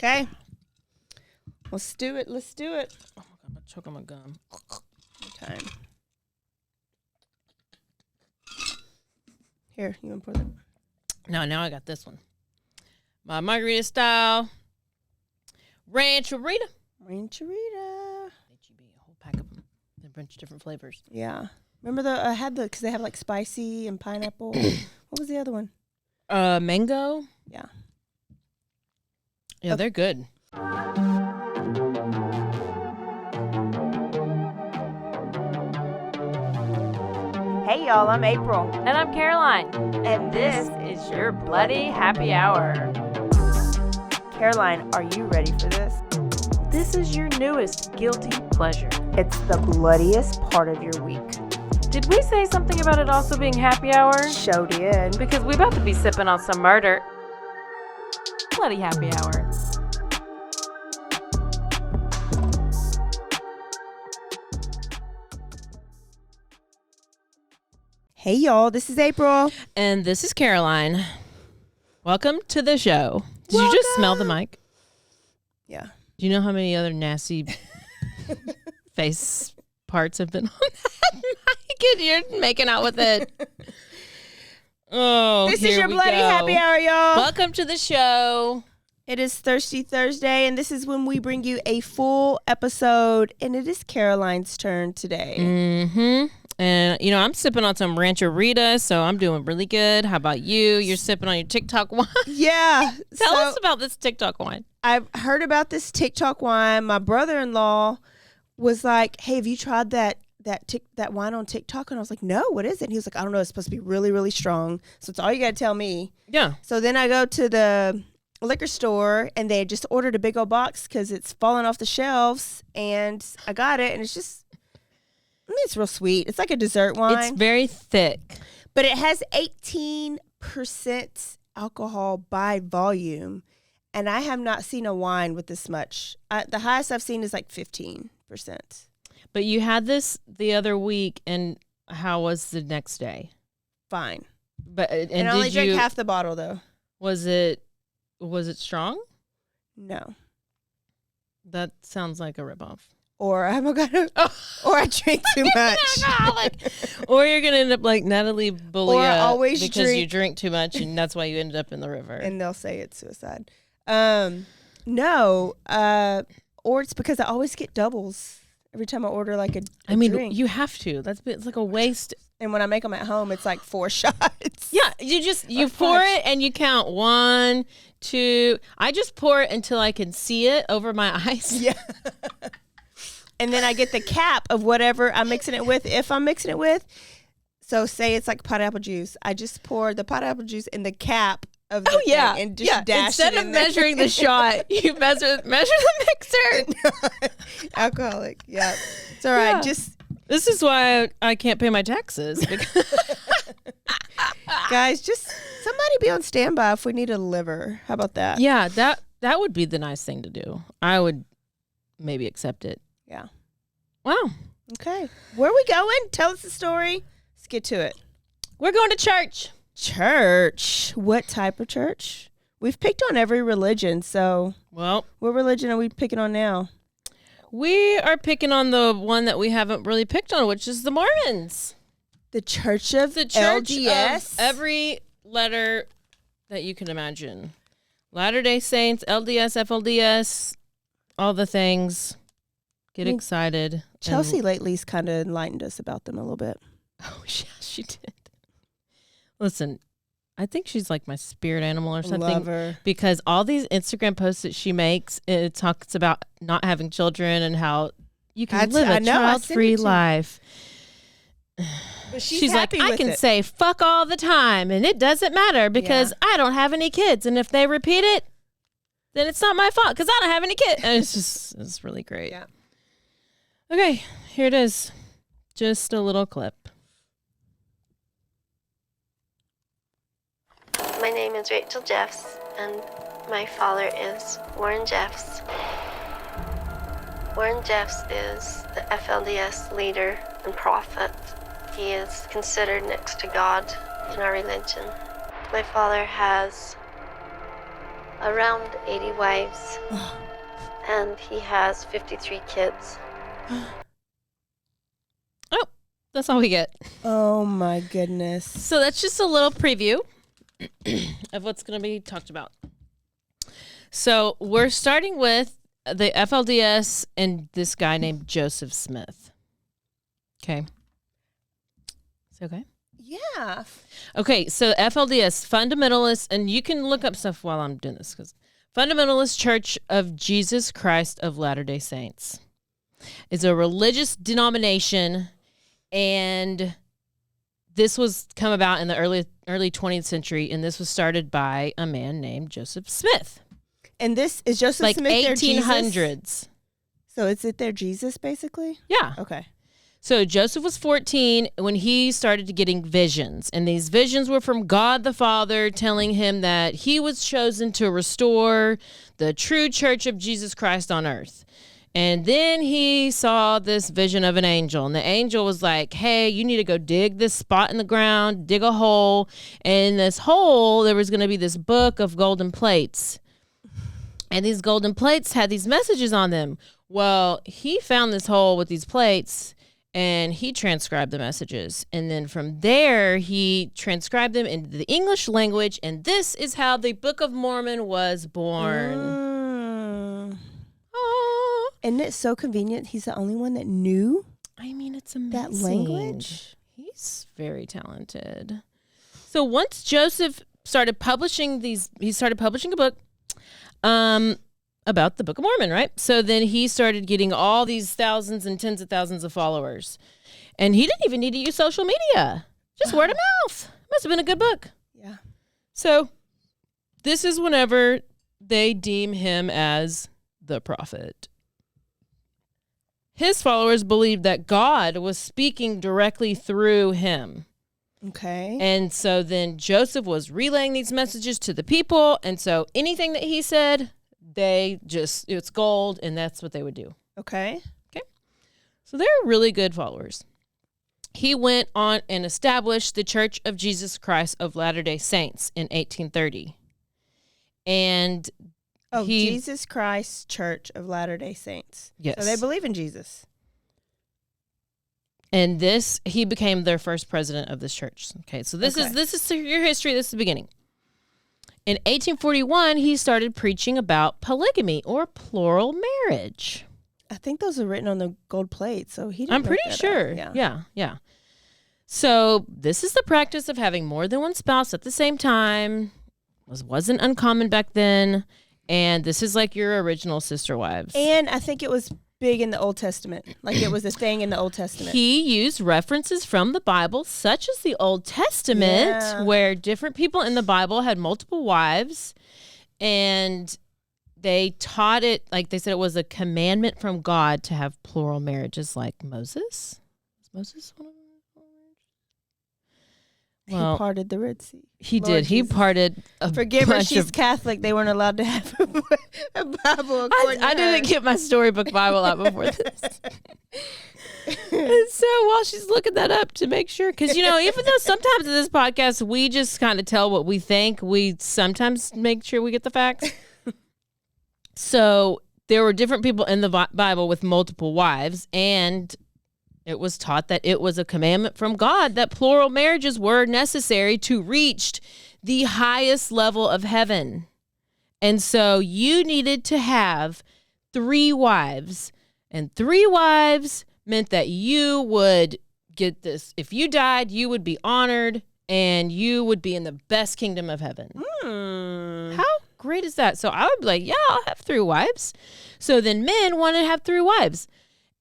Okay. Let's do it. Oh my God, I'm gonna choke on my gum. Okay. Here, you want to pour that? No, now I got this one. My margarita style rancherita. Rancherita. HEB, a whole pack of them. They're a bunch of different flavors. Yeah. Remember I had because they have like spicy and pineapple. What was the other one? Mango. Yeah. Yeah, they're good. Hey y'all, I'm April. And I'm Caroline. And This is your Bloody Happy Hour. Caroline, are you ready for this? This is your newest guilty pleasure. It's the bloodiest part of your week. Did we say something about it also being happy hour? Show did. Because we about to be sipping on some murder. Bloody Happy Hour. Hey y'all, this is April. And this is Caroline. Welcome to the show. Did you just smell the mic? Yeah. Do you know how many other nasty face parts have been on that mic? And you're making out with it. Oh, This is your Bloody Happy Hour, y'all. Welcome to the show. It is Thirsty Thursday, and this is when we bring you a full episode, and it is Caroline's turn today. Mm-hmm. And, you know, I'm sipping on some rancherita, so I'm doing really good. How about you? You're sipping on your TikTok wine? Yeah. Tell us about this TikTok wine. I've heard about this TikTok wine. My brother-in-law was like, hey, have you tried that wine on TikTok? And I was like, no, what is it? And he was like, I don't know. It's supposed to be really, really strong. So it's all you got to tell me. Yeah. So then I go to the liquor store, and they just ordered a big old box because it's falling off the shelves. And I got it, and it's just... I mean, it's real sweet. It's like a dessert wine. It's very thick. But it has 18% alcohol by volume. And I have not seen a wine with this much. The highest I've seen is like 15%. But you had this the other week, and how was the next day? Fine. But and I only drank half the bottle, though. Was it strong? No. That sounds like a ripoff. Or or I drink too much. Or you're gonna end up like Natalie Bullia because you drink too much, and that's why you ended up in the river. And they'll say it's suicide. No. Or it's because I always get doubles every time I order like a drink. You have to. It's like a waste. And when I make them at home, it's like 4 shots. Yeah, you pour it and you count 1, 2. I just pour it until I can see it over my eyes. Yeah. And then I get the cap of whatever I'm mixing it with, if I'm mixing it with. So say it's like pineapple juice. I just pour the pineapple juice in the cap of the thing and just dash Instead it of in measuring the shot, you measure the mixer. Alcoholic. Yeah. It's all right. Yeah. This is why I can't pay my taxes. Guys, just somebody be on standby if we need a liver. How about that? Yeah, that would be the nice thing to do. I would maybe accept it. Yeah. Wow. Okay. Where are we going? Tell us the story. Let's get to it. We're going to church. Church. What type of church? We've picked on every religion, so. Well. What religion are we picking on now? We are picking on the one that we haven't really picked on, which is the Mormons. The Church of LDS? Of every letter that you can imagine. Latter-day Saints, LDS, FLDS, all the things. Get excited. Chelsea lately's kind of enlightened us about them a little bit. Oh, yeah, she did. Listen, I think she's like my spirit animal or something. Love her. Because all these Instagram posts that she makes, it talks about not having children and how you can live a child-free life. But she's like, I can say fuck all the time, and it doesn't matter because I don't have any kids. And if they repeat it, then it's not my fault because I don't have any kids. And it's really great. Yeah. Okay, here it is. Just a little clip. My name is Rachel Jeffs, and my father is Warren Jeffs. Warren Jeffs is the FLDS leader and prophet. He is considered next to God in our religion. My father has around 80 wives, and he has 53 kids. Oh, that's all we get. Oh my goodness. So that's just a little preview of what's going to be talked about. So we're starting with the FLDS and this guy named Joseph Smith. Okay. Is it okay? Yeah. Okay, so FLDS, Fundamentalist, and you can look up stuff while I'm doing this, because Fundamentalist Church of Jesus Christ of Latter-day Saints is a religious denomination, and this was come about in the early 20th century, and this was started by a man named Joseph Smith. And this is Joseph like Smith their 1800s. Jesus? So is it their Jesus, basically? Yeah. Okay. So Joseph was 14 when he started getting visions, and these visions were from God the Father telling him that he was chosen to restore the true church of Jesus Christ on earth. And then he saw this vision of an angel, and the angel was like, hey, you need to go dig this spot in the ground, dig a hole, and in this hole there was going to be this book of golden plates. And these golden plates had these messages on them. Well, he found this hole with these plates, and he transcribed the messages. And then from there, he transcribed them into the English language. And this is how the Book of Mormon was born. Oh. Isn't it so convenient? He's the only one that knew I mean, it's amazing. that language. He's very talented. So once Joseph started publishing he started publishing a book about the Book of Mormon, right? So then he started getting all these thousands and tens of thousands of followers. And he didn't even need to use social media. Just word of mouth. Must have been a good book. Yeah. So this is whenever they deem him as the prophet. His followers believed that God was speaking directly through him. Okay. And so then Joseph was relaying these messages to the people. And so anything that he said, it's gold, and that's what they would do. Okay. So they're really good followers. He went on and established the Church of Jesus Christ of Latter-day Saints in 1830. And Jesus Christ Church of Latter-day Saints. Yes. So they believe in Jesus. And he became their first president of this church. Okay, so this is your history. This is the beginning. In 1841, he started preaching about polygamy or plural marriage. I think those are written on the gold plate, so he didn't I'm make pretty that sure. up. Yeah. So this is the practice of having more than one spouse at the same time. Wasn't uncommon back then. And this is like your original sister wives. And I think it was big in the Old Testament. Like it was a thing in the Old Testament. He used references from the Bible, such as the Old Testament, where different people in the Bible had multiple wives. And they taught it, like they said it was a commandment from God to have plural marriages like Moses. Was Moses one of them? Well, he parted the Red Sea. He Lord did. He Jesus. parted a Forgive her, bunch she's of... Catholic. They weren't allowed to have a Bible. I didn't get my storybook Bible out before this. And so while she's looking that up to make sure, because, even though sometimes in this podcast we just kind of tell what we think, we sometimes make sure we get the facts. So there were different people in the Bible with multiple wives, and it was taught that it was a commandment from God that plural marriages were necessary to reach the highest level of heaven. And so you needed to have 3 wives, and 3 wives meant that you would get this. If you died, you would be honored, and you would be in the best kingdom of heaven. How great is that? So I would be like, yeah, I'll have 3 wives. So then men wanted to have 3 wives,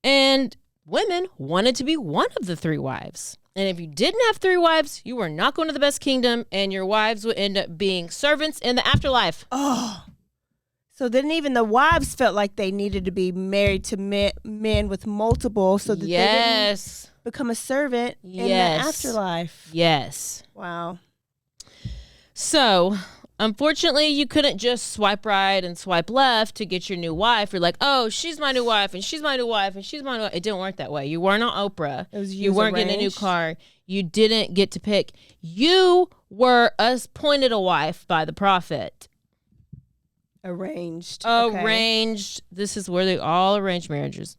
and women wanted to be one of the 3 wives. And if you didn't have 3 wives, you were not going to the best kingdom, and your wives would end up being servants in the afterlife. Oh. So then even the wives felt like they needed to be married to men with multiple so that they didn't become a servant in the afterlife. Yes. Wow. So, unfortunately, you couldn't just swipe right and swipe left to get your new wife. You're like, oh, she's my new wife, and she's my new wife, and she's my new wife. It didn't work that way. You weren't on Oprah. You weren't getting a new car. You didn't get to pick. You were appointed a wife by the prophet. Arranged. Arranged. This is where they all arranged marriages.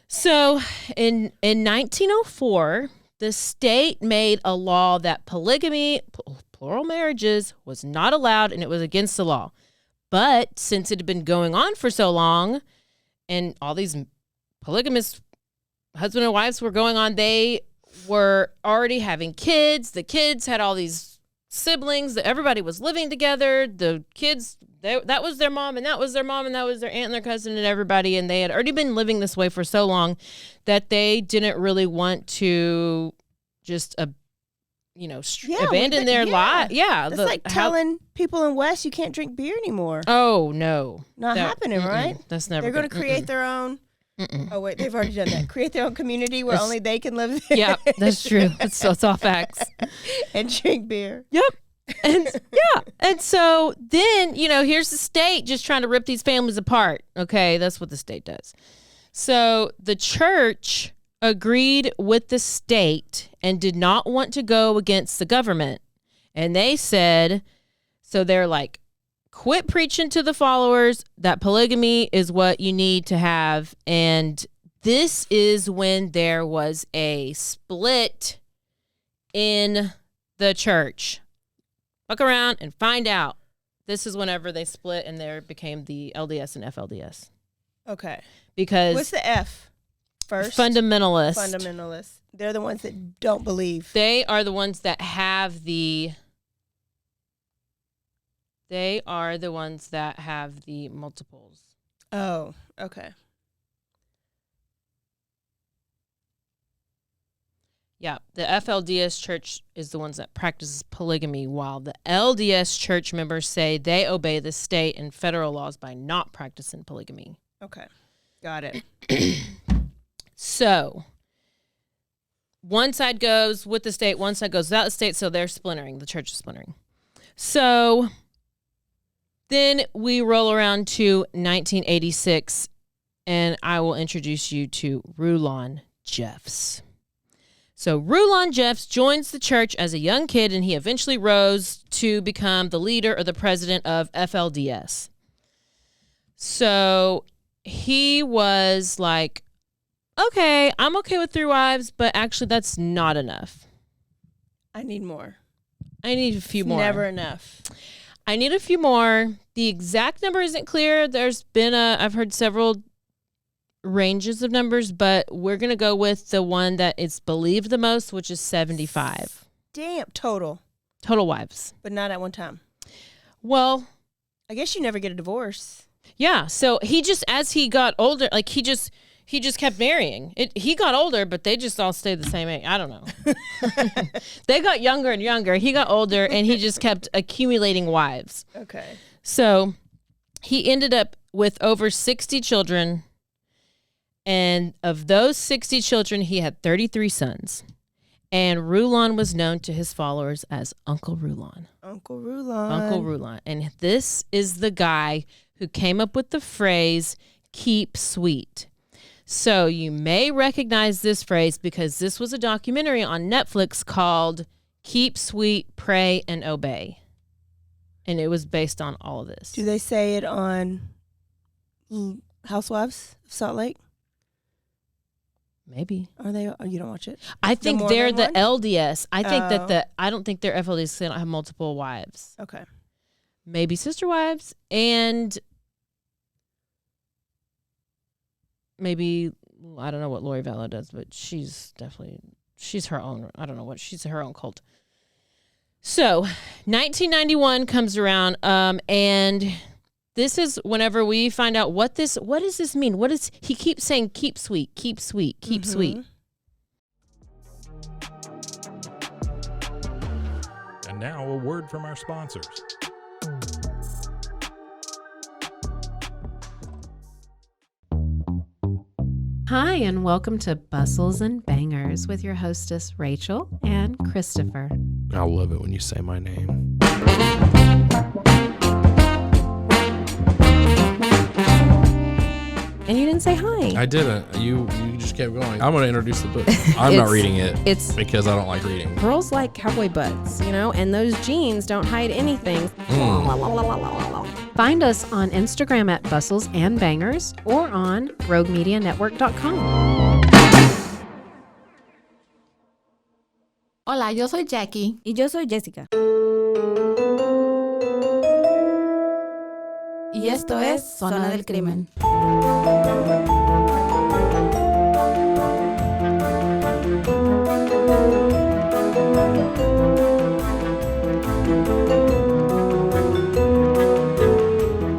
So in 1904, the state made a law that polygamy, plural marriages, was not allowed and it was against the law. But since it had been going on for so long and all these polygamous husband and wives were going on, they were already having kids. The kids had all these siblings. Everybody was living together. The kids, that was their mom and that was their mom and that was their aunt and their cousin and everybody. And they had already been living this way for so long that they didn't really want to just abandon their lot. Yeah. It's like telling people in West you can't drink beer anymore. Oh, no. Not happening, right? That's never. They're going to create their own. Oh, wait, they've already done that. Create their own community where only they can live there. Yeah, that's true. It's all facts. And drink beer. Yep. And so then, here's the state just trying to rip these families apart. Okay, that's what the state does. So the church agreed with the state and did not want to go against the government. And they said, so they're like, quit preaching to the followers that polygamy is what you need to have. And this is when there was a split in the church. Look around and find out. This is whenever they split and there became the LDS and FLDS. Okay. Because what's the F first? Fundamentalist. They're the ones that don't believe. They are the ones that have the multiples. Oh, okay. Yeah, the FLDS church is the ones that practices polygamy, while the LDS church members say they obey the state and federal laws by not practicing polygamy. Okay, got it. So, one side goes with the state, one side goes without the state, so they're splintering. The church is splintering. So, then we roll around to 1986, and I will introduce you to Rulon Jeffs. So Rulon Jeffs joins the church as a young kid, and he eventually rose to become the leader or the president of FLDS. So he was like, okay, I'm okay with 3 wives, but actually that's not enough. I need more. I need a few more. Never enough. I need a few more. The exact number isn't clear. There's been I've heard several ranges of numbers, but we're going to go with the one that is believed the most, which is 75. Damn, total wives. But not at one time. Well, I guess you never get a divorce. Yeah, so he just, as he got older, like he just kept marrying. He got older, but they just all stayed the same age. I don't know. They got younger and younger. He got older, and he just kept accumulating wives. Okay. So he ended up with over 60 children. And of those 60 children, he had 33 sons. And Rulon was known to his followers as Uncle Rulon. Uncle Rulon. Uncle Rulon. And this is the guy who came up with the phrase, keep sweet. So you may recognize this phrase because this was a documentary on Netflix called Keep Sweet, Pray, and Obey. And it was based on all of this. Do they say it on Housewives of Salt Lake? Maybe. Are they? Oh, you don't watch it? I think they're the LDS. I think I don't think they're FLDS. They don't have multiple wives. Okay. Maybe sister wives, and maybe, I don't know what Lori Vallow does, but she's her own. I don't know what, she's her own cult. So 1991 comes around, and this is whenever we find out what does this mean? He keeps saying, keep sweet, keep sweet, keep sweet. And now a word from our sponsors. Hi, and welcome to Bustles and Bangers with your hostess, Rachel and Christopher. I love it when you say my name. And you didn't say hi. I didn't. You just kept going. I'm going to introduce the book. I'm not reading it. It's because I don't like reading. Girls like cowboy butts, and those jeans don't hide anything. Find us on Instagram at Bustles and Bangers or on roguemedianetwork.com. Hola, yo soy Jackie. Y yo soy Jessica. Y esto es Zona del Crimen.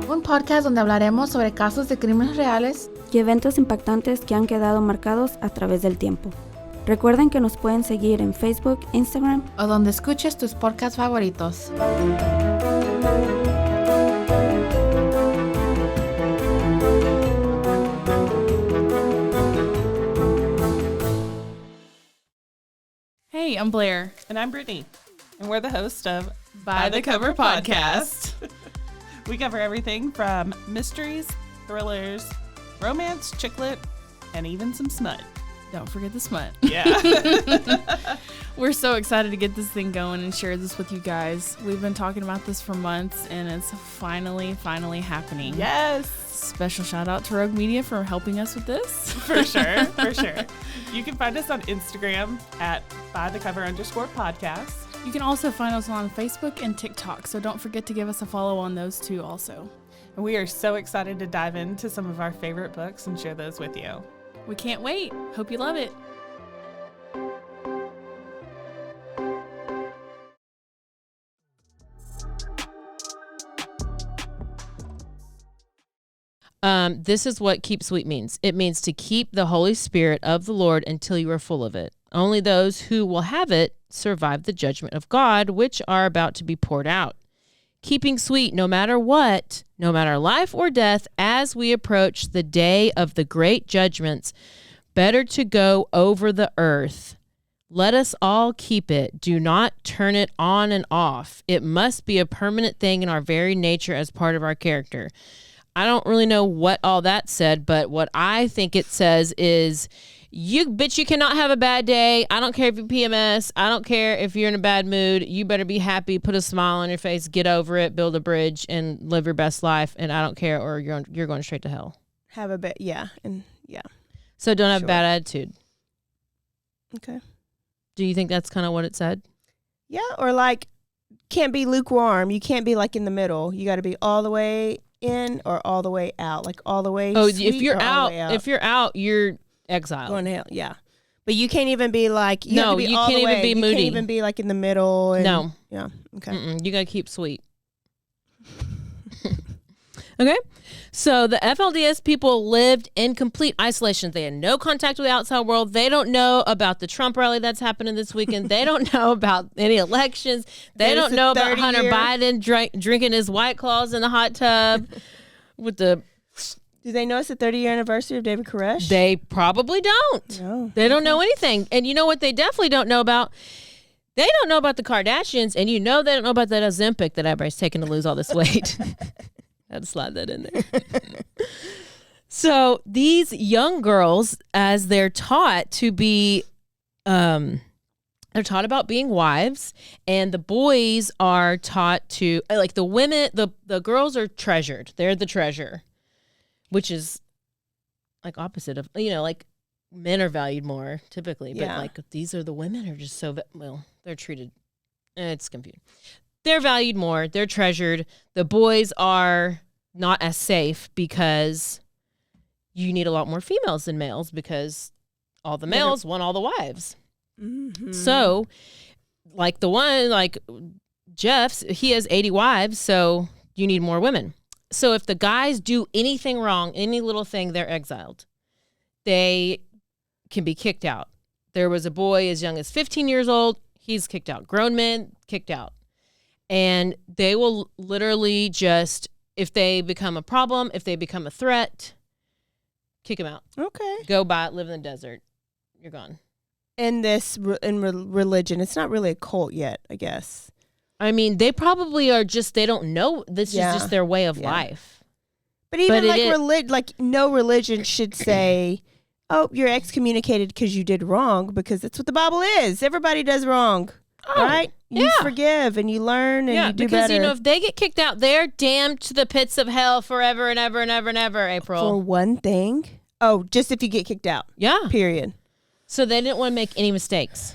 Un podcast donde hablaremos sobre casos de crímenes reales y eventos impactantes que han quedado marcados a través del tiempo. Recuerden que nos pueden seguir en Facebook, Instagram o donde escuches tus podcasts favoritos. Hey, I'm Blair. And I'm Brittany. And we're the host of By the Cover Podcast. We cover everything from mysteries, thrillers, romance, chick lit, and even some smut. Don't forget the smut. Yeah. We're so excited to get this thing going and share this with you guys. We've been talking about this for months, and it's finally happening. Yes. Special shout out to Rogue Media for helping us with this. For sure. You can find us on Instagram at bythecover_podcast. You can also find us on Facebook and TikTok, so don't forget to give us a follow on those too also. And we are so excited to dive into some of our favorite books and share those with you. We can't wait. Hope you love it. This is what keep sweet means. It means to keep the Holy Spirit of the Lord until you are full of it. Only those who will have it survive the judgment of God, which are about to be poured out. Keeping sweet no matter what, no matter life or death, as we approach the day of the great judgments, better to go over the earth. Let us all keep it. Do not turn it on and off. It must be a permanent thing in our very nature as part of our character. I don't really know what all that said, but what I think it says is, you cannot have a bad day. I don't care if you're PMS. I don't care if you're in a bad mood. You better be happy, put a smile on your face, get over it, build a bridge, and live your best life. And I don't care, or you're going straight to hell. Have a bit, yeah. So don't have a bad attitude. Okay. Do you think that's kind of what it said? Yeah, or like, can't be lukewarm. You can't be like in the middle. You got to be all the way in or all the way out. Like all the way. If you're out, you're exiled. Going to hell, yeah. But you can't even be like, you can't even be moody. You can't even be like in the middle. And, no. Yeah. Okay. You got to keep sweet. Okay. So the FLDS people lived in complete isolation. They had no contact with the outside world. They don't know about the Trump rally that's happening this weekend. They don't know about any elections. They don't know about Hunter Biden drinking his White Claws in the hot tub with the... Do they know it's the 30-year anniversary of David Koresh? They probably don't. No. They don't know anything. And you know what they definitely don't know about? They don't know about the Kardashians, and you know they don't know about that Ozempic that everybody's taking to lose all this weight. I had to slide that in there. So these young girls, as they're taught to be, they're taught about being wives, and the boys are taught to, like the women, the girls are treasured. They're the treasure, which is like opposite of, like men are valued more typically, but like these are the women are just so, they're treated, it's confusing. They're valued more. They're treasured. The boys are not as safe because you need a lot more females than males because all the males want all the wives. Mm-hmm. So, like Jeff's, he has 80 wives, so you need more women. So if the guys do anything wrong, any little thing, they're exiled. They can be kicked out. There was a boy as young as 15 years old. He's kicked out. Grown men, kicked out. And they will literally just, if they become a problem, if they become a threat, kick them out. Okay. Go by, live in the desert. You're gone. In religion, it's not really a cult yet, I guess. I mean, they probably are just, they don't know. This is just their way of life. But even no religion should say, oh, you're excommunicated because you did wrong, because that's what the Bible is. Everybody does wrong, right? You forgive and you learn and you do because, better. if they get kicked out, they're damned to the pits of hell forever and ever and ever and ever, April. For one thing. Oh, just if you get kicked out. Yeah. Period. So they didn't want to make any mistakes.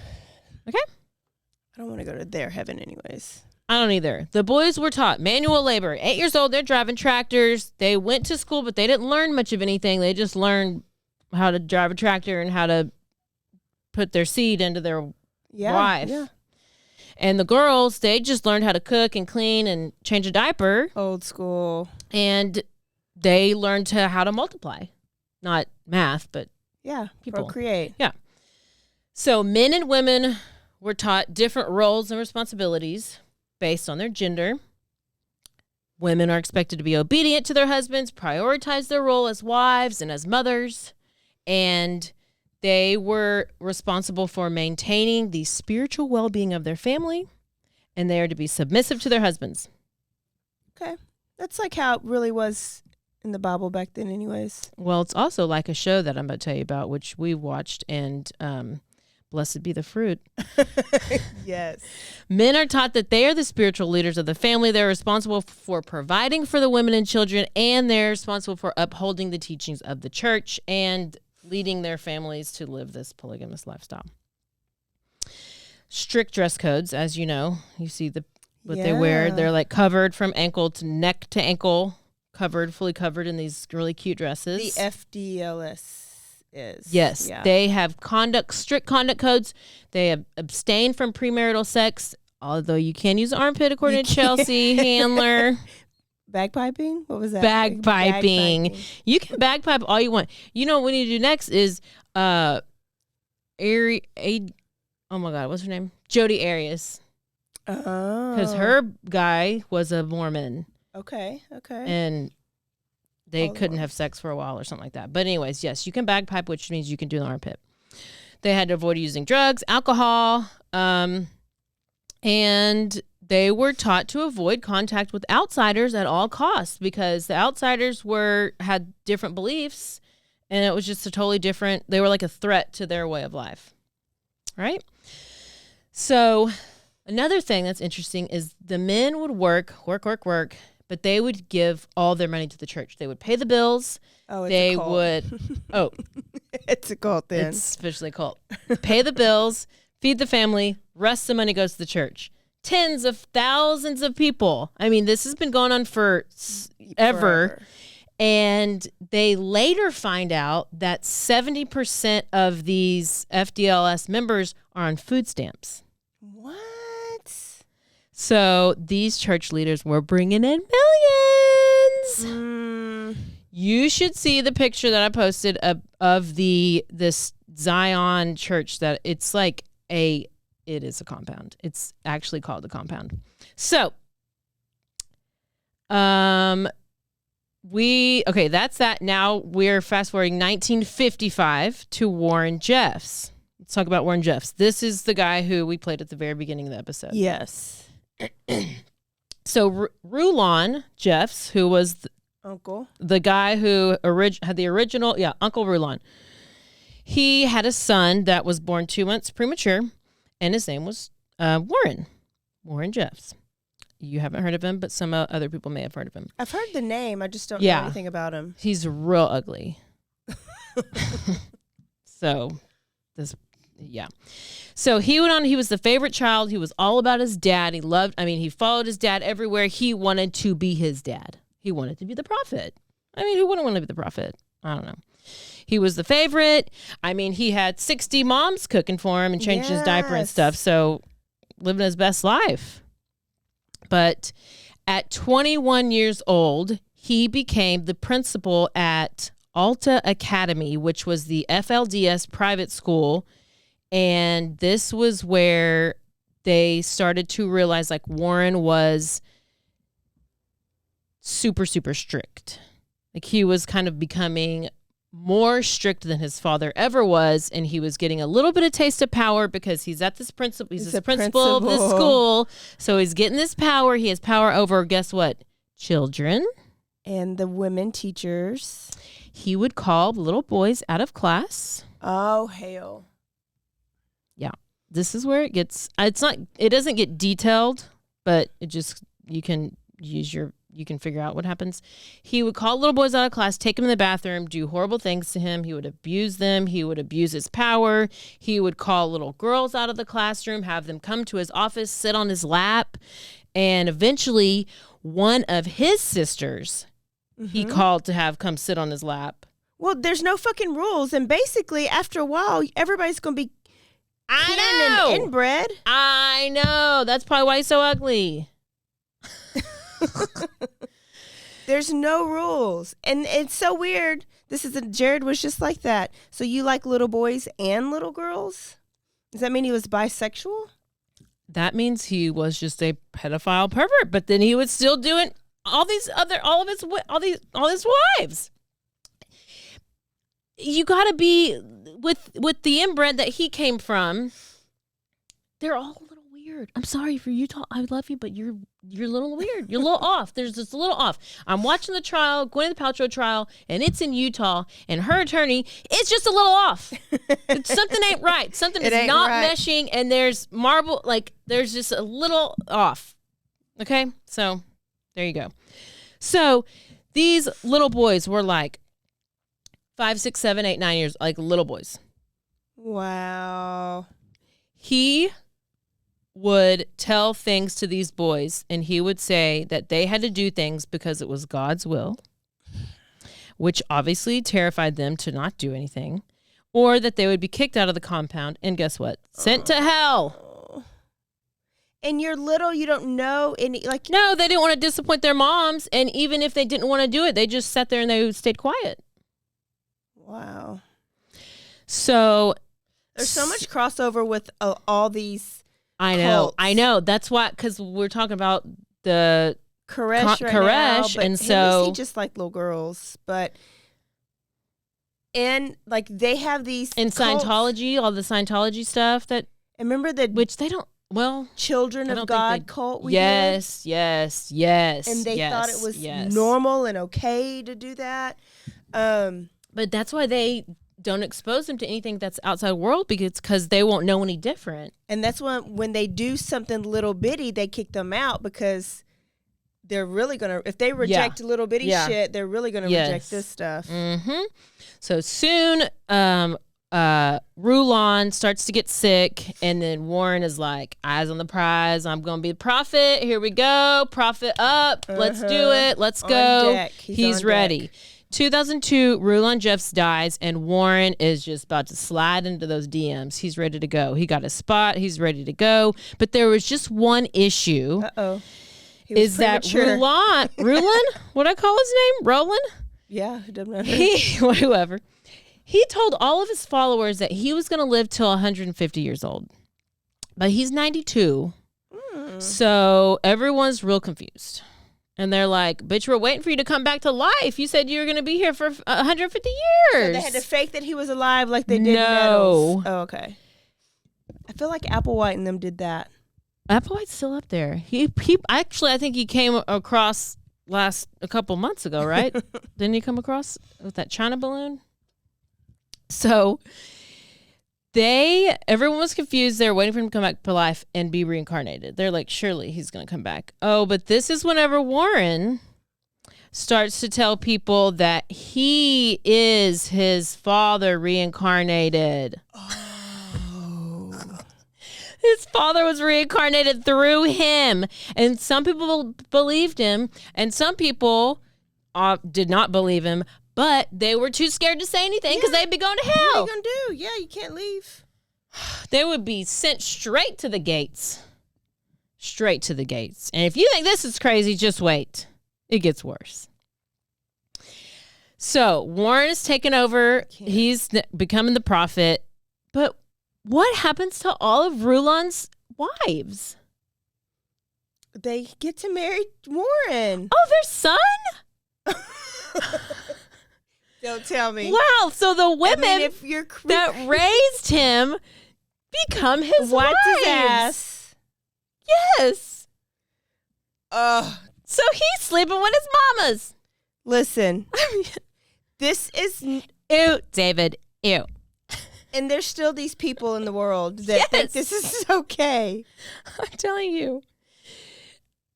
Okay? I don't want to go to their heaven anyways. I don't either. The boys were taught manual labor. 8 years old, they're driving tractors. They went to school, but they didn't learn much of anything. They just learned how to drive a tractor and how to put their seed into their wife. Yeah. And the girls, they just learned how to cook and clean and change a diaper. Old school. And they learned how to multiply. Not math, but people. Procreate. Yeah. So men and women were taught different roles and responsibilities based on their gender. Women are expected to be obedient to their husbands, prioritize their role as wives and as mothers, and they were responsible for maintaining the spiritual well-being of their family, and they are to be submissive to their husbands. Okay. That's like how it really was in the Bible back then anyways. Well, it's also like a show that I'm about to tell you about, which we watched, and blessed be the fruit. Yes. Men are taught that they are the spiritual leaders of the family. They're responsible for providing for the women and children, and they're responsible for upholding the teachings of the church and leading their families to live this polygamous lifestyle. Strict dress codes, as you know. You see what they wear. They're like covered from ankle to neck to ankle, fully covered in these really cute dresses. The FLDS is. Yes. Yeah. They have strict conduct codes. They have abstain from premarital sex, although you can use armpit according to Chelsea Handler. Bagpiping? What was that? Bagpiping. You can bagpipe all you want. You know what we need to do next is oh my God, what's her name? Jodi Arias. Oh. Because her guy was a Mormon. Okay. And they couldn't have sex for a while or something like that. But anyways, yes, you can bagpipe, which means you can do the armpit. They had to avoid using drugs, alcohol, and they were taught to avoid contact with outsiders at all costs because the outsiders had different beliefs, and it was just a totally different. They were like a threat to their way of life, right? So another thing that's interesting is the men would work, but they would give all their money to the church. They would pay the bills. Oh, it's they a cult. would. It's a cult then. It's officially a cult. Pay the bills, feed the family, rest of the money goes to the church. Tens of thousands of people. I mean, this has been going on forever. And they later find out that 70% of these FDLS members are on food stamps. What? So these church leaders were bringing in millions. You should see the picture that I posted of this Zion church. That it's like it is a compound. It's actually called a compound. So, that's that. Now we're fast forwarding 1955 to Warren Jeffs. Let's talk about Warren Jeffs. This is the guy who we played at the very beginning of the episode. Yes. So Rulon Jeffs, who was Uncle, the guy who had the original, Uncle Rulon. He had a son that was born 2 months premature, and his name was Warren Jeffs. You haven't heard of him, but some other people may have heard of him. I've heard the name. I just don't know anything about him. He's real ugly. So he went on. He was the favorite child. He was all about his dad. He followed his dad everywhere. He wanted to be his dad. He wanted to be the prophet. I mean, who wouldn't want to be the prophet? I don't know. He was the favorite. I mean, he had 60 moms cooking for him and changing his diaper and stuff. So living his best life. But at 21 years old, he became the principal at Alta Academy, which was the FLDS private school. And this was where they started to realize like Warren was super, super strict. Like he was kind of becoming more strict than his father ever was. And he was getting a little bit of taste of power because he's at this principal. He's the principal of this school. So he's getting this power. He has power over, guess what? Children. And the women teachers. He would call little boys out of class. Oh, hell. Yeah. this is where it gets, it doesn't get detailed, but it just, you can figure out what happens. He would call little boys out of class, take them in the bathroom, do horrible things to him. He would abuse them. He would abuse his power. He would call little girls out of the classroom, have them come to his office, sit on his lap. And eventually, one of his sisters, he called to have come sit on his lap. Well, there's no fucking rules. And basically, after a while, everybody's going to be and inbred. I know. That's probably why he's so ugly. There's no rules. And it's so weird. Jared was just like that. So you like little boys and little girls? Does that mean he was bisexual? That means he was just a pedophile pervert, but then he would still do it all his wives. You got to be with the inbred that he came from. They're all a little weird. I'm sorry for Utah. I love you, but you're a little weird. You're a little off. There's just a little off. I'm watching the trial, Gwyneth Paltrow trial, and it's in Utah, and her attorney is just a little off. Something ain't right. Something is not meshing, and there's there's just a little off. Okay? So, there you go. So, these little boys were like 5, 6, 7, 8, 9 years, like little boys. Wow. He would tell things to these boys, and he would say that they had to do things because it was God's will, which obviously terrified them to not do anything, or that they would be kicked out of the compound, and guess what? Sent to hell. And you're little, you don't know any, like... No, they didn't want to disappoint their moms, and even if they didn't want to do it, they just sat there and they stayed quiet. Wow. So... There's so much crossover with all these... I know. That's why, because we're talking about the Koresh now, but and so he just like little girls, and like they have these in cults. Scientology, all the Scientology stuff that. And remember which they don't. Well, Children of God cult. Yes. And they thought it was normal and okay to do that. But that's why they don't expose them to anything that's outside world, because they won't know any different. And that's when they do something little bitty, they kick them out, because they're really gonna, if they reject little bitty shit, they're really gonna reject this stuff. So soon Rulon starts to get sick, and then Warren is like, eyes on the prize, I'm gonna be the prophet, here we go, prophet up, let's do it, let's go. He's ready. 2002, Rulon Jeffs dies, and Warren is just about to slide into those DMs. He's ready to go. He got a spot. He's ready to go. But there was just one issue. Is premature. That Rulon? What I call his name? Roland? Yeah, it doesn't matter. Whoever. He told all of his followers that he was going to live till 150 years old. But he's 92. So everyone's real confused. And they're like, bitch, we're waiting for you to come back to life. You said you were going to be here for 150 years. So they had to fake that he was alive like they did Nettles. Oh, okay. I feel like Applewhite and them did that. Applewhite's still up there. He actually, I think he came across a couple months ago, right? Didn't he come across with that China balloon? So everyone was confused. They were waiting for him to come back to life and be reincarnated. They're like, surely he's going to come back. Oh, but this is whenever Warren starts to tell people that he is his father reincarnated. Oh. His father was reincarnated through him. And some people believed him, and some people did not believe him. But they were too scared to say anything because they'd be going to hell. What are you going to do? Yeah, you can't leave. They would be sent straight to the gates. Straight to the gates. And if you think this is crazy, just wait. It gets worse. So Warren is taking over. He's becoming the prophet. But what happens to all of Rulon's wives? They get to marry Warren. Oh, their son? Don't tell me. Wow, so the women that raised him become his wives. His ass. Yes. So he's sleeping with his mamas. Listen, this is... Ew, David, ew. And there's still these people in the world that think this is okay. I'm telling you.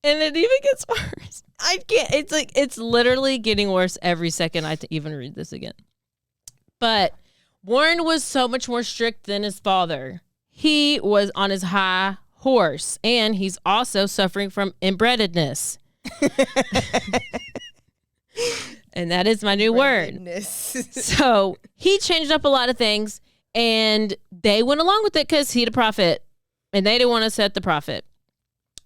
And it even gets worse. I can't. It's literally getting worse every second I even read this again. But Warren was so much more strict than his father. He was on his high horse, and he's also suffering from inbreededness. And that is my new word. So he changed up a lot of things, and they went along with it because he's a prophet, and they didn't want to set the prophet.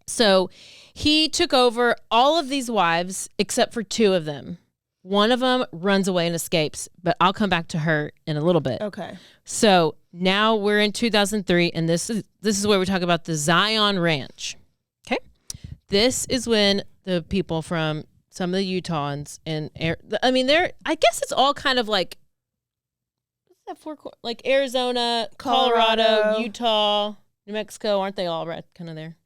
So he took over all of these wives except for 2 of them. One of them runs away and escapes, but I'll come back to her in a little bit. Okay. So now we're in 2003, and this is where we talk about the Zion Ranch. Okay. This is when the people from some of the Utahns and I guess it's all kind of like, what's that like Arizona, Colorado, Utah, New Mexico, aren't they all right kind of there?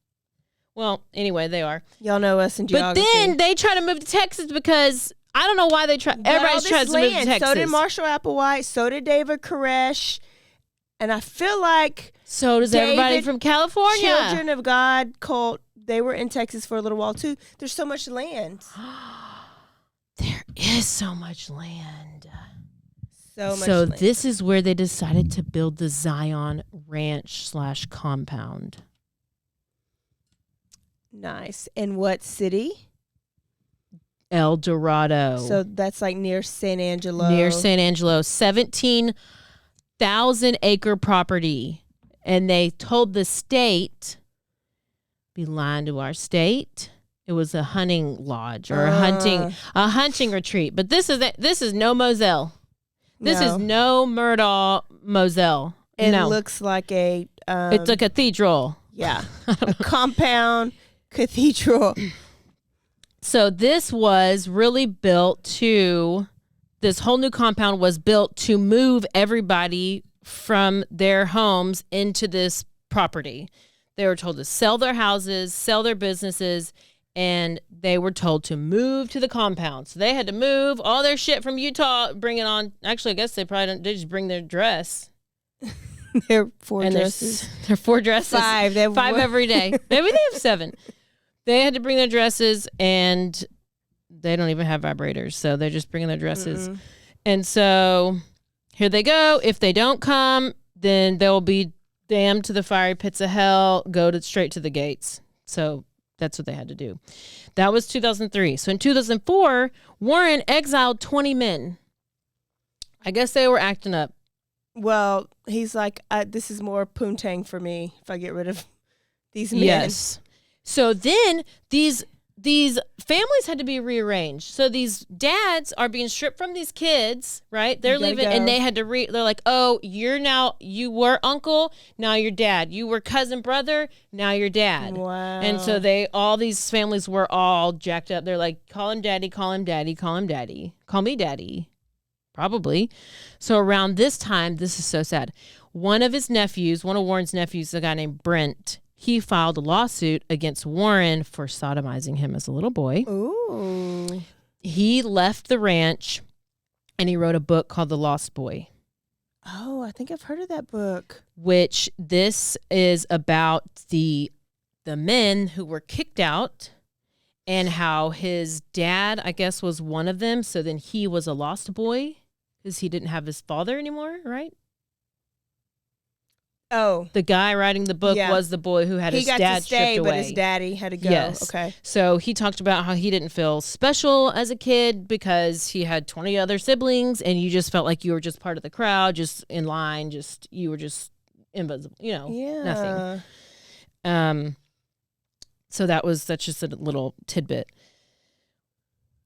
Well, anyway, they are. Y'all know us in geography. But then they try to move to Texas because I don't know why they try. Everybody's trying to move to Texas. So did Marshall Applewhite. So did David Koresh. And I feel like so does everybody from California. Children of God cult. They were in Texas for a little while too. There's so much land. There is so much land. So land. This is where they decided to build the Zion Ranch / compound. Nice. In what city? El Dorado. So that's like near San Angelo. 17,000 acre property. And they told the state, be lying to our state. It was a hunting lodge or a hunting retreat. But this is no Moselle. This is no Murdaugh Moselle. It looks like a it's a cathedral. Yeah. A compound cathedral. So this was really built this whole new compound was built to move everybody from their homes into this property. They were told to sell their houses, sell their businesses, and they were told to move to the compound. So they had to move all their shit from Utah, bring it on. Actually, I guess they just bring their dress. Their 4 dresses. Their 4 dresses. 5. 5 every day. Maybe they have 7. They had to bring their dresses, and they don't even have vibrators, so they're just bringing their dresses. Mm-mm. And so here they go. If they don't come, then they'll be damned to the fiery pits of hell, straight to the gates. So that's what they had to do. That was 2003. So in 2004, Warren exiled 20 men. I guess they were acting up. Well, he's like, this is more poontang for me if I get rid of these men. Yes. So then these families had to be rearranged. So these dads are being stripped from these kids, right? They're leaving, and they had to they're like, oh, you were uncle, now you're dad. You were cousin brother, now you're dad. Wow. And so all these families were all jacked up. They're like, call him daddy, call him daddy, call him daddy. Call me daddy. Probably. So around this time, this is so sad. One of Warren's nephews, a guy named Brent, he filed a lawsuit against Warren for sodomizing him as a little boy. Ooh. He left the ranch and he wrote a book called The Lost Boy. Oh, I think I've heard of that book. Which this is about the men who were kicked out and how his dad, I guess, was one of them. So then he was a lost boy because he didn't have his father anymore, right? Oh. The guy writing the book was the boy who had his dad stripped away. But his daddy had to go. Yes. Okay. So he talked about how he didn't feel special as a kid because he had 20 other siblings and you just felt like you were just part of the crowd, just in line, you were just invisible, nothing. So that's just a little tidbit.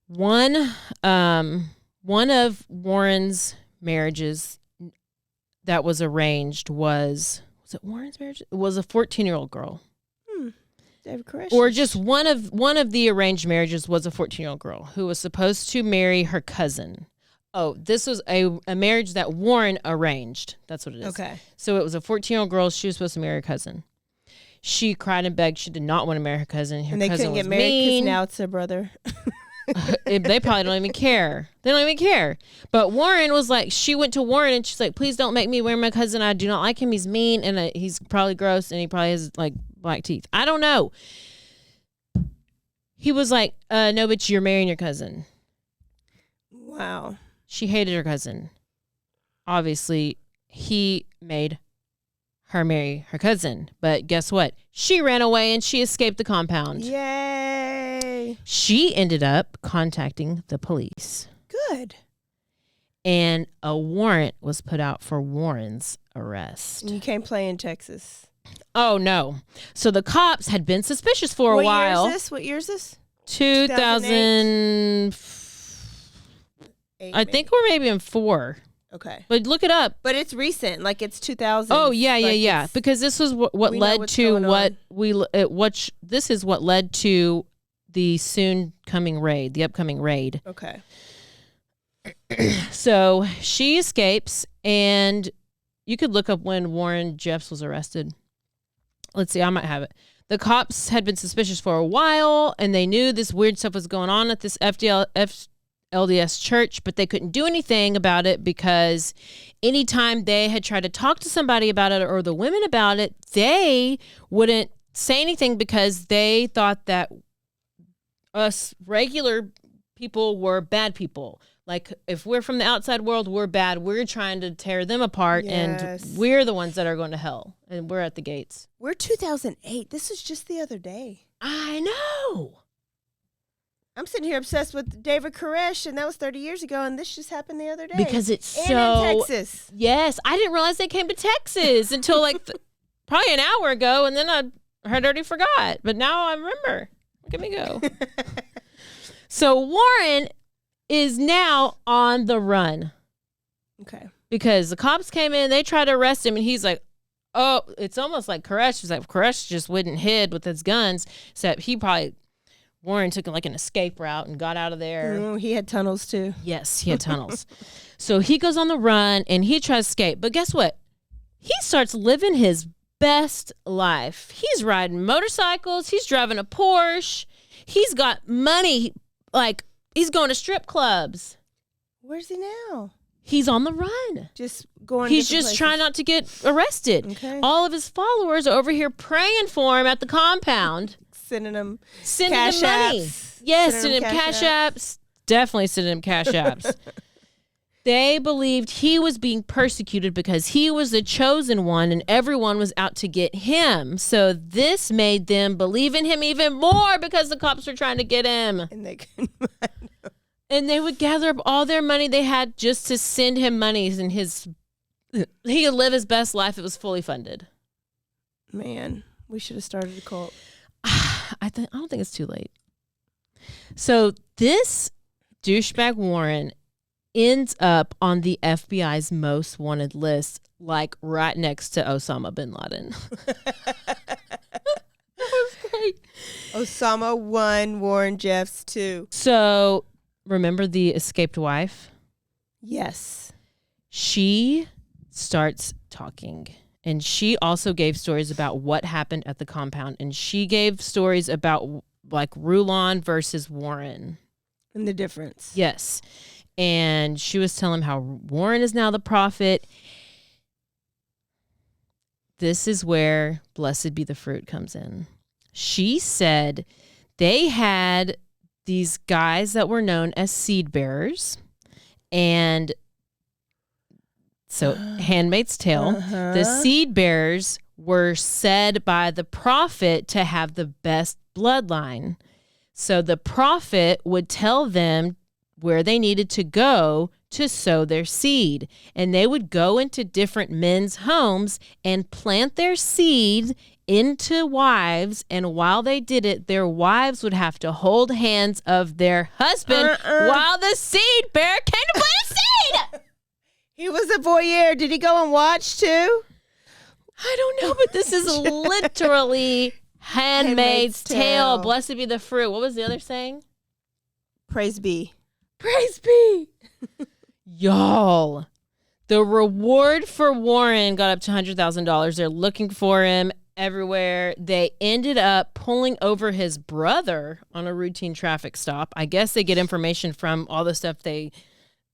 One of Warren's marriages that was arranged was it Warren's marriage? It was a 14-year-old girl. David Koresh. Or just one of the arranged marriages was a 14-year-old girl who was supposed to marry her cousin. Oh, this was a marriage that Warren arranged. That's what it is. Okay. So it was a 14-year-old girl. She was supposed to marry her cousin. She cried and begged. She did not want to marry her cousin. Her and they cousin couldn't get married because now it's her brother. They probably don't even care. They don't even care. But Warren was like, she went to Warren and she's like, please don't make me marry my cousin. I do not like him. He's mean and he's probably gross and he probably has like black teeth. I don't know. He was like, no, but you're marrying your cousin. Wow. She hated her cousin. Obviously, he made her marry her cousin. But guess what? She ran away and she escaped the compound. Yay. She ended up contacting the police. Good. And a warrant was put out for Warren's arrest. And you can't play in Texas. Oh, no. So the cops had been suspicious for a while. What year is this? 2000. I think we're maybe in 4. Okay. But look it up. But it's recent. Like it's 2000. Oh, yeah. Because this was what led to this is what led to the soon coming raid, the upcoming raid. Okay. So she escapes, and you could look up when Warren Jeffs was arrested. Let's see, I might have it. The cops had been suspicious for a while, and they knew this weird stuff was going on at this FLDS church, but they couldn't do anything about it because anytime they had tried to talk to somebody about it or the women about it, they wouldn't say anything because they thought that us regular people were bad people. Like, if we're from the outside world, we're bad. We're trying to tear them apart, and we're the ones that are going to hell, and we're at the gates. We're 2008. This is just the other day. I know. I'm sitting here obsessed with David Koresh, and that was 30 years ago, and this just happened the other day. Because it's and so... in Texas. Yes. I didn't realize they came to Texas until, like, probably an hour ago, and then I had already forgot. But now I remember. Look at me go. So Warren is now on the run. Okay. Because the cops came in, they tried to arrest him, and he's like, oh, it's almost like Koresh. It's like Koresh just wouldn't hid with his guns, except Warren took like an escape route and got out of there. He had tunnels too. Yes, he had tunnels. So he goes on the run and he tries to escape. But guess what? He starts living his best life. He's riding motorcycles. He's driving a Porsche. He's got money. Like, he's going to strip clubs. Where's he now? He's on the run. Just going. He's just trying not to get arrested. Okay. All of his followers are over here praying for him at the compound. Sending him cash money. Yes, sending him cash apps. Definitely sending him cash apps. They believed he was being persecuted because he was the chosen one and everyone was out to get him. So this made them believe in him even more because the cops were trying to get him. And they couldn't. And they would gather up all their money they had just to send him money, and he could live his best life. It was fully funded. Man, we should have started a cult. I don't think it's too late. So this douchebag Warren ends up on the FBI's most wanted list, like right next to Osama bin Laden. That was great. Osama 1, Warren Jeffs 2. So remember the escaped wife? Yes. She starts talking. And she also gave stories about what happened at the compound. And she gave stories about like Rulon versus Warren. And the difference. Yes. And she was telling how Warren is now the prophet. This is where blessed be the fruit comes in. She said they had these guys that were known as seed bearers. And so, Handmaid's Tale, the seed bearers were said by the prophet to have the best bloodline. So the prophet would tell them where they needed to go to sow their seed. And they would go into different men's homes and plant their seed into wives. And while they did it, their wives would have to hold hands of their husband while the seed bearer came to plant a seed. He was a voyeur. Did he go and watch too? I don't know, but this is literally Handmaid's Tale. Blessed be the fruit. What was the other saying? Praise be. Praise be. Y'all, the reward for Warren got up to $100,000. They're looking for him everywhere. They ended up pulling over his brother on a routine traffic stop. I guess they get information from all the stuff they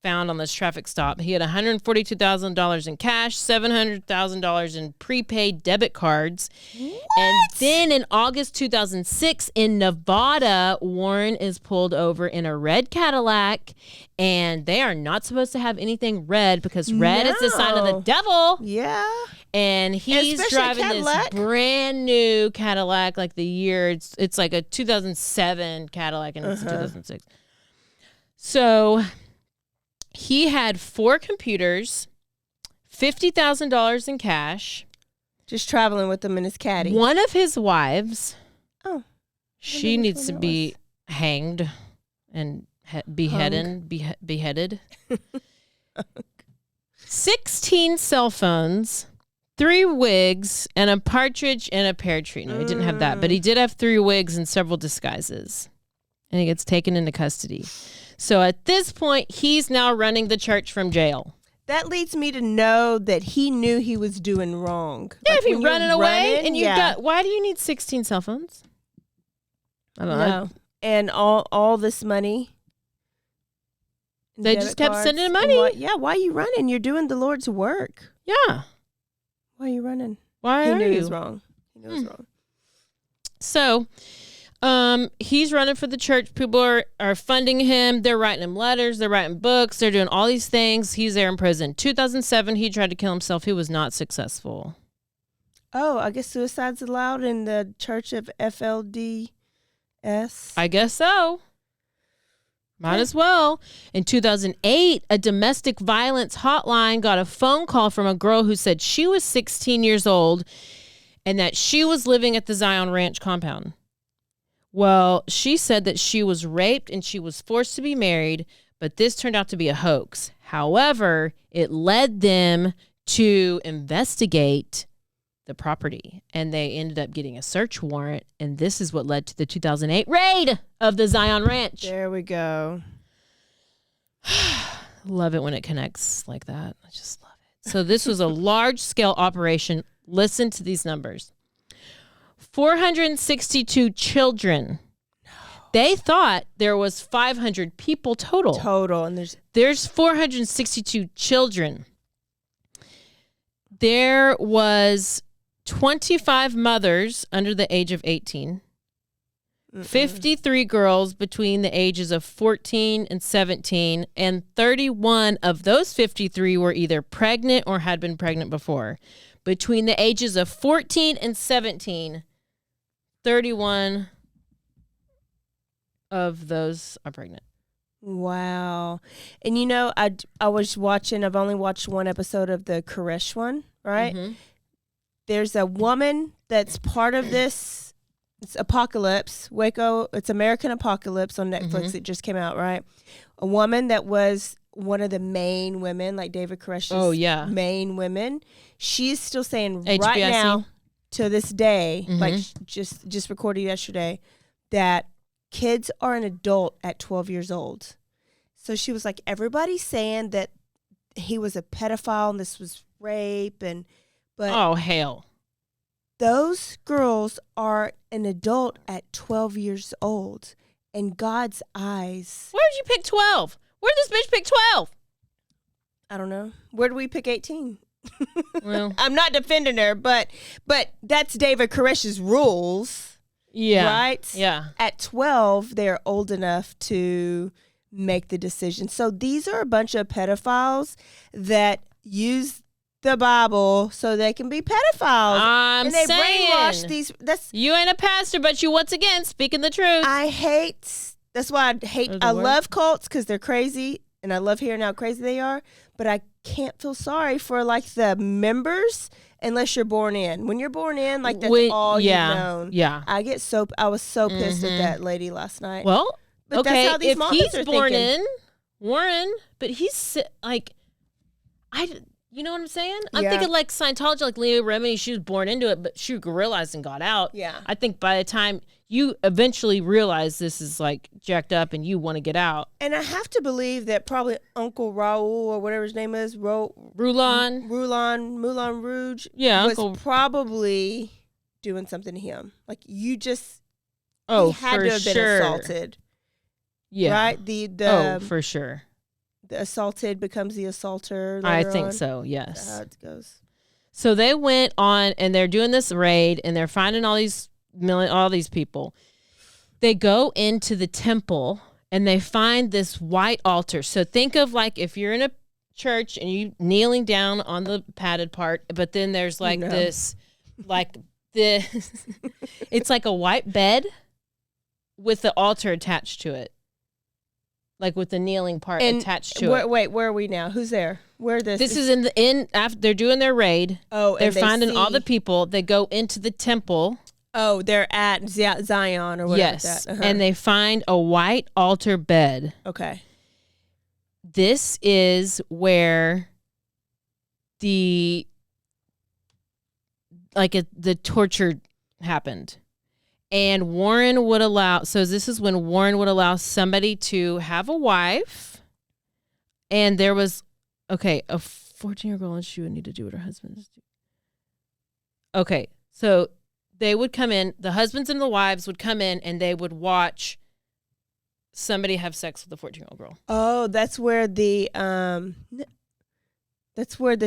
found on this traffic stop. He had $142,000 in cash, $700,000 in prepaid debit cards. What? And then in August 2006 in Nevada, Warren is pulled over in a red Cadillac, and they are not supposed to have anything red because red is the sign of the devil. Yeah. And he's driving this brand new Cadillac, like the year, it's like a 2007 Cadillac, and it's 2006. So he had 4 computers, $50,000 in cash. Just traveling with them in his caddy. One of his wives, she needs to be hanged and beheaded. 16 cell phones, 3 wigs, and a partridge and a pear tree. No, he didn't have that, but he did have 3 wigs and several disguises. And he gets taken into custody. So at this point, he's now running the church from jail. That leads me to know that he knew he was doing wrong. Yeah, if you're running away and you got, why do you need 16 cell phones? I don't know. And all this money. They just kept sending money. Why are you running? You're doing the Lord's work. Yeah. Why are you running? He knew he was wrong. He knew he was wrong. So he's running for the church. People are funding him. They're writing him letters. They're writing books. They're doing all these things. He's there in prison. 2007, he tried to kill himself. He was not successful. Oh, I guess suicide's allowed in the church of FLDS. I guess so. Might as well. In 2008, a domestic violence hotline got a phone call from a girl who said she was 16 years old and that she was living at the Zion Ranch compound. Well, she said that she was raped and she was forced to be married, but this turned out to be a hoax. However, it led them to investigate the property, and they ended up getting a search warrant, and this is what led to the 2008 raid of the Zion Ranch. There we go. Love it when it connects like that. I just love it. So this was a large-scale operation. Listen to these numbers. 462 children. No. They thought there was 500 people total. And there's 462 children. There was 25 mothers under the age of 18. 53 girls between the ages of 14 and 17, and 31 of those 53 were either pregnant or had been pregnant before. Between the ages of 14 and 17, 31 of those are pregnant. Wow. And you know, I was watching, I've only watched one episode of the Koresh one, right? Mm-hmm. There's a woman that's part of this. It's Apocalypse. Waco, it's American Apocalypse on Netflix. Mm-hmm. It just came out, right? A woman that was one of the main women, like David Koresh's main women. She's still saying HBIC. Right now, to this day, mm-hmm. like just recorded yesterday, that kids are an adult at 12 years old. So she was like, everybody's saying that he was a pedophile and this was rape, but oh hell. Those girls are an adult at 12 years old in God's eyes. Where did you pick 12? Where did this bitch pick 12? I don't know. Where do we pick 18? Well, I'm not defending her, but that's David Koresh's rules. Yeah. Right? Yeah. At 12, they're old enough to make the decision. So these are a bunch of pedophiles that use the Bible so they can be pedophiles. And they brainwash these. You ain't a pastor, but you once again speaking the truth. That's why I love cults because they're crazy, and I love hearing how crazy they are, but I can't feel sorry for like the members unless you're born in. When you're born in, like that's all you've known. Yeah. I was so pissed at that lady last night. Well, but okay, that's how these if he's are born thinking. in, Warren, but he's like, you know what I'm saying? I'm thinking like Scientology, like Leah Remini, she was born into it, but she realized and got out. Yeah. I think by the time you eventually realize this is like jacked up and you want to get out. And I have to believe that probably Uncle Raul or whatever his name is, Moulin Rouge, yeah, was probably doing something to him. Like you just, he had for to have been sure. assaulted. Yeah. Right? The for sure. The assaulted becomes the assaulter. I think on. so, yes. That's how it goes. So they went on and they're doing this raid and they're finding all these people. They go into the temple and they find this white altar. So think of like if you're in a church and you kneeling down on the padded part, but then there's like this, it's like a white bed with the altar attached to it. Like with the kneeling part attached to it. Wait, where are we now? Who's there? Where this? This is after they're doing their raid. Oh, they're finding all the people. They go into the temple. Oh, they're at Zion or whatever. Yes, and they find a white altar bed. Okay. This is where the torture happened. And Warren would allow, so this is when Warren would allow somebody to have a wife. And there was, a 14-year-old girl and she would need to do what her husbands do. Okay, so they would come in, the husbands and the wives would come in and they would watch somebody have sex with a 14-year-old girl. Oh, that's where the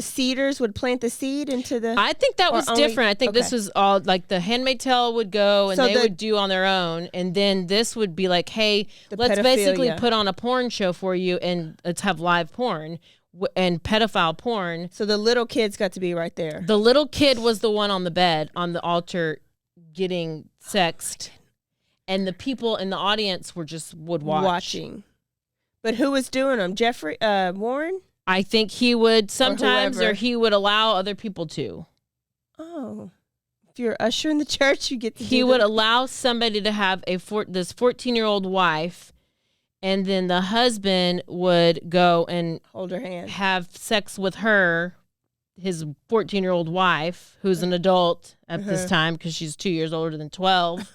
cedars would plant the seed into the... I think that was different. I think this was all like the Handmaid's Tale would go and they would do on their own. And then this would be like, hey, let's basically put on a porn show for you and let's have live porn and pedophile porn. So the little kids got to be right there. The little kid was the one on the bed, on the altar, getting sexed. And the people in the audience would watch. Watching. But who was doing them? Warren? I think he would sometimes, or he would allow other people to. Oh, if you're usher in the church, you get to. He would allow somebody to have this 14-year-old wife, and then the husband would go and hold her hand, have sex with her, his 14-year-old wife, who's an adult at this time because she's 2 years older than 12.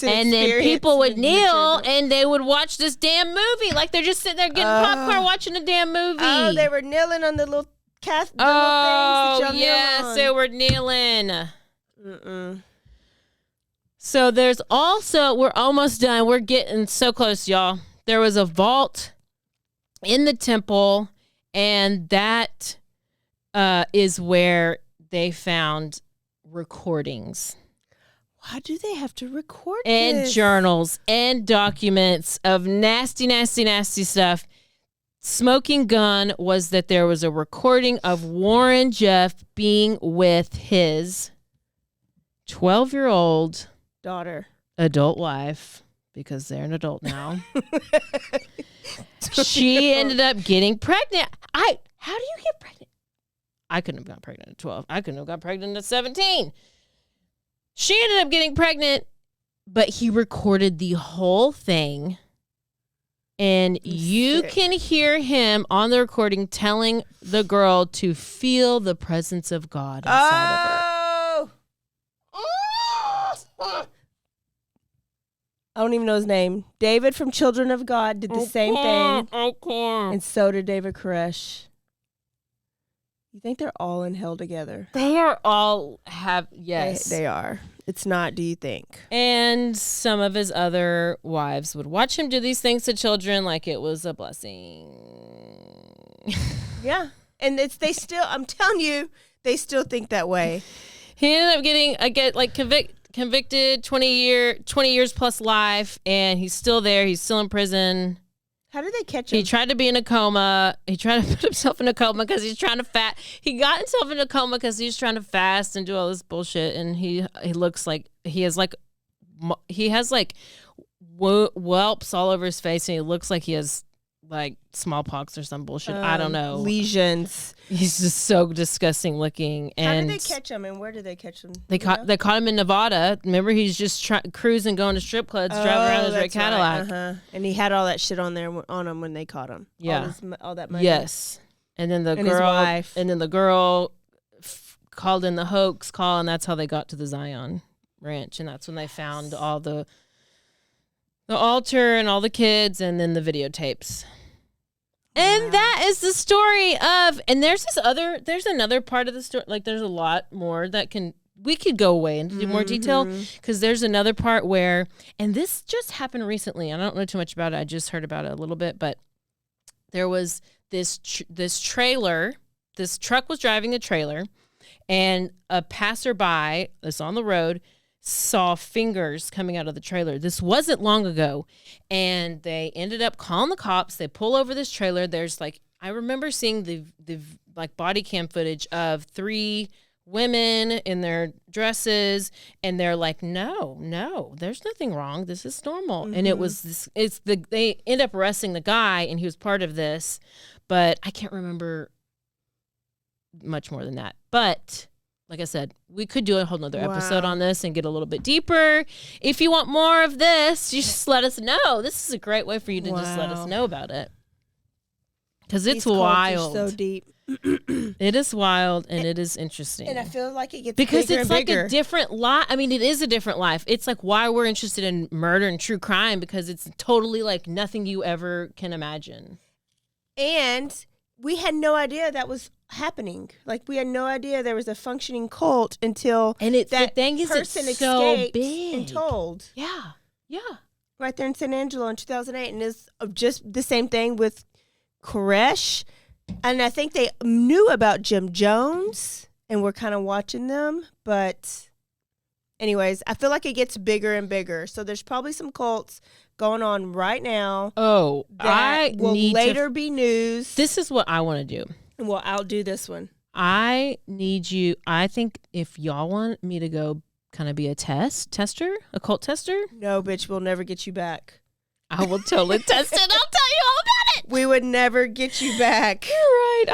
And then people would kneel and they would watch this damn movie. Like they're just sitting there getting popcorn watching a damn movie. Oh, they were kneeling on the little things that y'all yes, kneel on. they were kneeling. So there's also, we're almost done. We're getting so close, y'all. There was a vault in the temple, and that is where they found recordings. Why do they have to record and this? Journals and documents of nasty, nasty, nasty stuff. Smoking gun was that there was a recording of Warren Jeff being with his 12-year-old daughter, adult wife, because they're an adult now. She ended up getting pregnant. How do you get pregnant? I couldn't have gotten pregnant at 12. I couldn't have gotten pregnant at 17. She ended up getting pregnant, but he recorded the whole thing. And you can hear him on the recording telling the girl to feel the presence of God inside of her. I don't even know his name. David from Children of God did the same thing. And so did David Koresh. You think they're all in hell together? They are all yes. They are. It's not, do you think? And some of his other wives would watch him do these things to children like it was a blessing. Yeah. And I'm telling you, they still think that way. He ended up getting convicted 20 years plus life, and he's still there. He's still in prison. How did they catch him? He tried to be in a coma. He tried to put himself in a coma because he's trying to fast. He got himself in a coma because he's trying to fast and do all this bullshit. And he looks like he has whelps all over his face, and he looks like he has like smallpox or some bullshit. I don't know. Lesions. He's just so disgusting looking. And how did they catch him, and where did they catch him? They caught him in Nevada. Remember, he's just cruising, going to strip clubs, driving around his red Cadillac. Right. And he had all that shit on him when they caught him. Yeah, all that money. Yes, and then his wife, and then the girl called in the hoax call, and that's how they got to the Zion Ranch, and that's when they found all the altar and all the kids, and then the videotapes. And that is the story of, and there's another part of the story. Like, there's a lot more that can we could go away into more detail, because there's another part where, and this just happened recently. I don't know too much about it. I just heard about it a little bit, but there was this trailer. This truck was driving a trailer, and a passerby that's on the road saw fingers coming out of the trailer. This wasn't long ago, and they ended up calling the cops. They pull over this trailer. There's like, I remember seeing the like body cam footage of 3 women in their dresses, and they're like, no, there's nothing wrong. This is normal. And it was this. They end up arresting the guy, and he was part of this, but I can't remember much more than that. But like I said, we could do a whole nother episode on this and get a little bit deeper. If you want more of this, you just let us know. This is a great way for you to just let us know about it. Because it's wild. So deep. It is wild, and it is interesting. And I feel like it gets because bigger it's and like bigger. a different life. I mean, it is a different life. It's like why we're interested in murder and true crime, because it's totally like nothing you ever can imagine. And we had no idea that was happening. Like, we had no idea there was a functioning cult until that the thing is person so escaped big and told. Yeah. Right there in San Angelo in 2008. And it's just the same thing with Koresh. And I think they knew about Jim Jones and were kind of watching them. But anyways, I feel like it gets bigger and bigger. So there's probably some cults going on right now. Oh, that will later be news. This is what I want to do. And we'll outdo this one. I need you. I think if y'all want me to go kind of be a tester, a cult tester. No, bitch, we'll never get you back. I will totally test it. I'll tell you all about it. We would never get you back. You're right.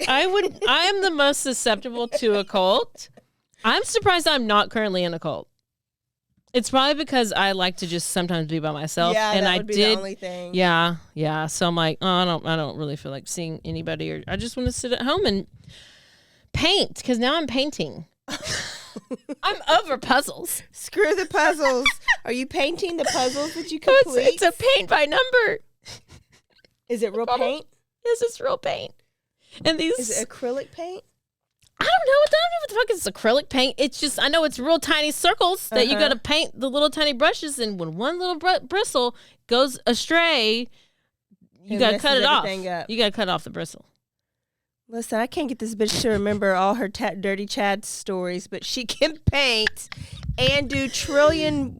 I am the most susceptible to a cult. I'm surprised I'm not currently in a cult. It's probably because I like to just sometimes be by myself. Yeah, and that I would be did. the only thing. Yeah. So I'm like, oh, I don't really feel like seeing anybody, or I just want to sit at home and paint, because now I'm painting. I'm over puzzles. Screw the puzzles. Are you painting the puzzles that you complete? It's a paint by number. Is it real paint? Yes, it's real paint. And these is it acrylic paint? I don't know. I don't know what the fuck is acrylic paint. It's just, I know it's real tiny circles that you got to paint the little tiny brushes, and when one little bristle goes astray, you got to cut it off. You got to cut off the bristle. Listen, I can't get this bitch to remember all her Dirty Chad stories, but she can paint and do trillion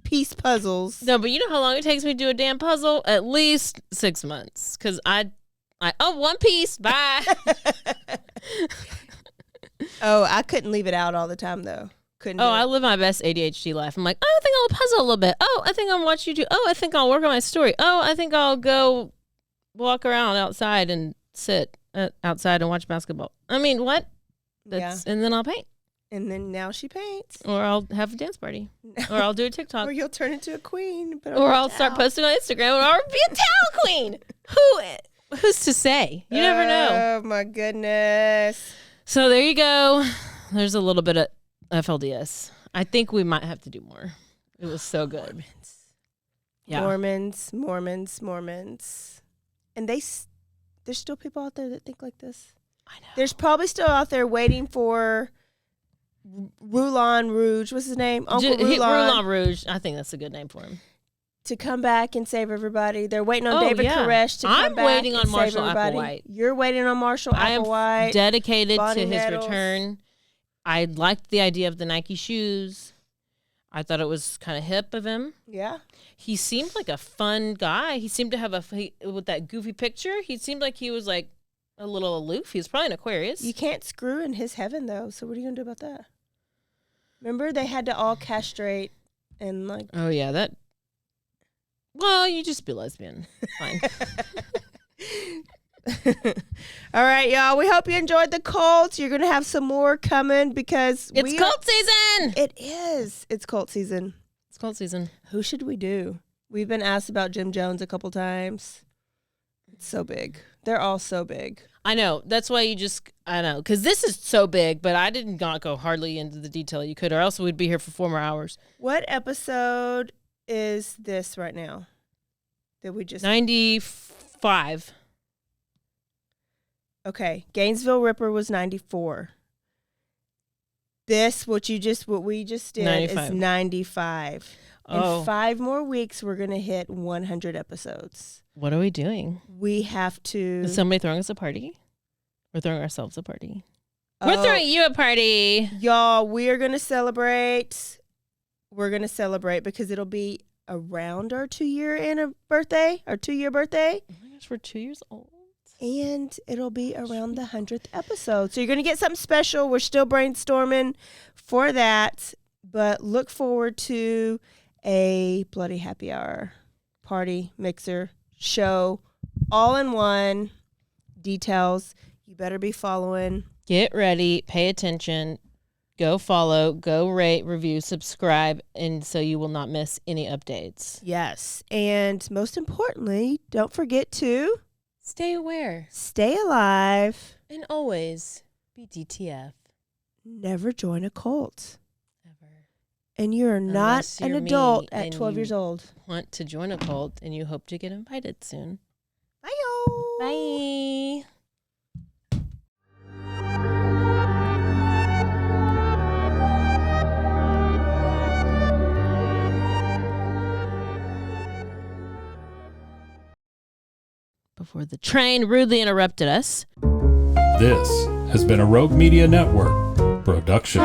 piece puzzles. No, but you know how long it takes me to do a damn puzzle? At least 6 months. Because I one piece, bye. Oh, I couldn't leave it out all the time, though. I live my best ADHD life. I'm like, oh, I think I'll puzzle a little bit. Oh, I think I'll watch YouTube. Oh, I think I'll work on my story. Oh, I think I'll go walk around outside and sit outside and watch basketball. I mean, what? And then I'll paint. And then now she paints. Or I'll have a dance party. Or I'll do a TikTok. Or you'll turn into a queen. Or I'll start posting on Instagram, or I'll be a towel queen. Who's to say? You never know. Oh, my goodness. So there you go. There's a little bit of FLDS. I think we might have to do more. It was so good. Mormons. And there's still people out there that think like this. I know. There's probably still out there waiting for Roulon Rouge. What's his name? Uncle Roulon Rouge. I think that's a good name for him. To come back and save everybody. They're waiting on David Koresh to come back. I'm waiting on and Marshall save everybody. Applewhite. You're waiting on Marshall Applewhite. I am dedicated Bonnie to his Nettles. return. I liked the idea of the Nike shoes. I thought it was kind of hip of him. Yeah. He seemed like a fun guy. He seemed to have with that goofy picture, he seemed like he was like a little aloof. He was probably an Aquarius. You can't screw in his heaven, though. So what are you going to do about that? Remember, they had to all castrate and like... Oh, yeah, that... Well, you just be lesbian. Fine. All right, y'all. We hope you enjoyed the cults. You're going to have some more coming because it's cult season. It is. It's cult season. It's cult season. Who should we do? We've been asked about Jim Jones a couple times. It's so big. They're all so big. I know. That's why I know. Because this is so big, but I did not go hardly into the detail you could, or else we'd be here for 4 more hours. What episode is this right now? Did we just 95? Okay, Gainesville Ripper was 94. what we just did 95. Is 95. In 5 more weeks, we're going to hit 100 episodes. What are we doing? We have to. Is somebody throwing us a party? We're throwing ourselves a party. We're throwing you a party. Y'all, we are going to celebrate. We're going to celebrate because it'll be around our 2-year birthday, our 2-year birthday. Oh my gosh, we're 2 years old. And it'll be around the 100th episode. So you're going to get something special. We're still brainstorming for that. But look forward to a Bloody Happy Hour party, mixer, show, all in one. Details. You better be following. Get ready. Pay attention. Go follow. Go rate, review, subscribe. And so you will not miss any updates. Yes. And most importantly, don't forget to... Stay aware. Stay alive. And always be DTF. Never join a cult. Ever. And you're not an adult at 12 years old. Want to join a cult and you hope to get invited soon. Bye-o. Bye. Before the train rudely interrupted us. This has been a Rogue Media Network production.